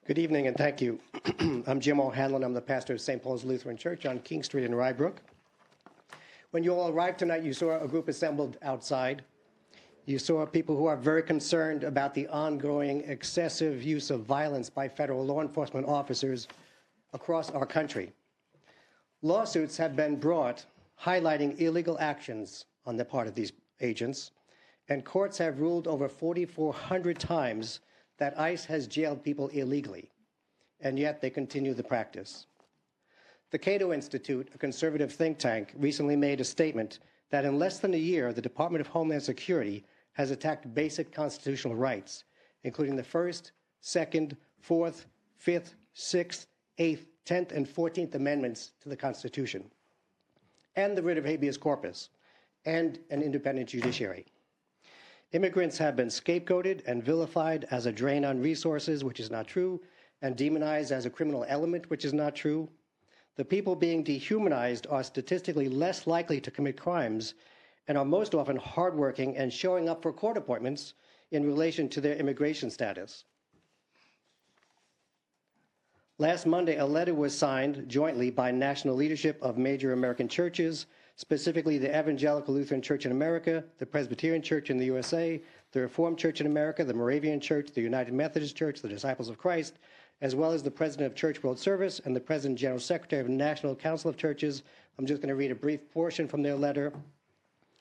Good evening and thank you. I'm Jim O'Hanlon. I'm the pastor of St. Paul's Lutheran Church on King Street in Rybrook. When you all arrived tonight, you saw a group assembled outside. You saw people who are very concerned about the ongoing excessive use of violence by federal law enforcement officers across our country. Lawsuits have been brought highlighting illegal actions on the part of these agents, and courts have ruled over 4,400 times that ICE has jailed people illegally, and yet they continue the practice. The Cato Institute, a conservative think tank, recently made a statement that in less than a year, the Department of Homeland Security has attacked basic constitutional rights, including the First, Second, Fourth, Fifth, Sixth, Eighth, 10th, and 14th Amendments to the Constitution, and the writ of habeas corpus, and an independent judiciary. Immigrants have been scapegoated and vilified as a drain on resources, which is not true, and demonized as a criminal element, which is not true. The people being dehumanized are statistically less likely to commit crimes and are most often hardworking and showing up for court appointments in relation to their immigration status. Last Monday, a letter was signed jointly by national leadership of major American churches, specifically the Evangelical Lutheran Church in America, the Presbyterian Church in the USA, the Reformed Church in America, the Moravian Church, the United Methodist Church, the Disciples of Christ, as well as the President of Church World Service and the President General Secretary of the National Council of Churches. I'm just going to read a brief portion from their letter,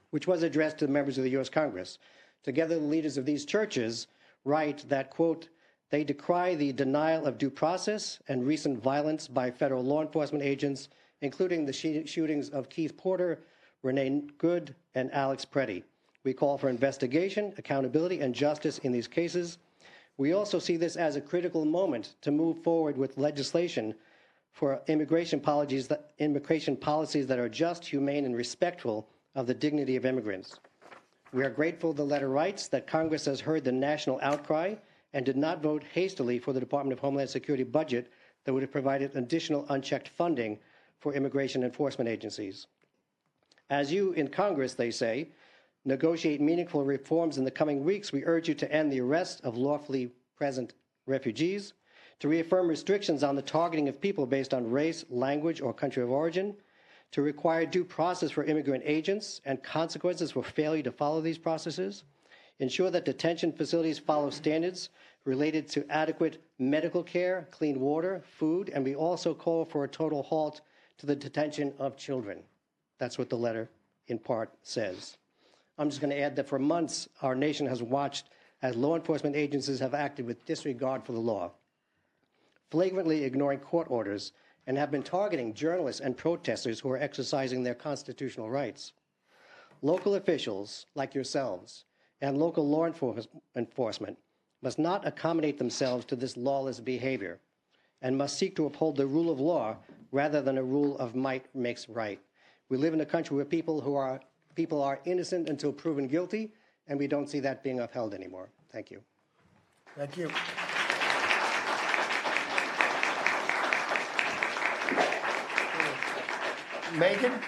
which was addressed to the members of the U.S. Congress. Together, the leaders of these churches write that, quote, they decry the denial of due process and recent violence by federal law enforcement agents, including the shootings of Keith Porter, Renee Good, and Alex Preddy. We call for investigation, accountability, and justice in these cases. We also see this as a critical moment to move forward with legislation for immigration policies that are just, humane, and respectful of the dignity of immigrants. We are grateful, the letter writes, that Congress has heard the national outcry and did not vote hastily for the Department of Homeland Security budget that would have provided additional unchecked funding for immigration enforcement agencies. As you in Congress, they say, negotiate meaningful reforms in the coming weeks, we urge you to end the arrest of lawfully present refugees, to reaffirm restrictions on the targeting of people based on race, language, or country of origin, to require due process for immigrant agents and consequences for failure to follow these processes, ensure that detention facilities follow standards related to adequate medical care, clean water, food, and we also call for a total halt to the detention of children. That's what the letter in part says. I'm just going to add that for months, our nation has watched as law enforcement agencies have acted with disregard for the law, flagrantly ignoring court orders, and have been targeting journalists and protesters who are exercising their constitutional rights. Local officials, like yourselves, and local law enforcement must not accommodate themselves to this lawless behavior and must seek to uphold the rule of law rather than a rule of might makes right. We live in a country where people are innocent until proven guilty, and we don't see that being upheld anymore. Thank you. Thank you. Megan?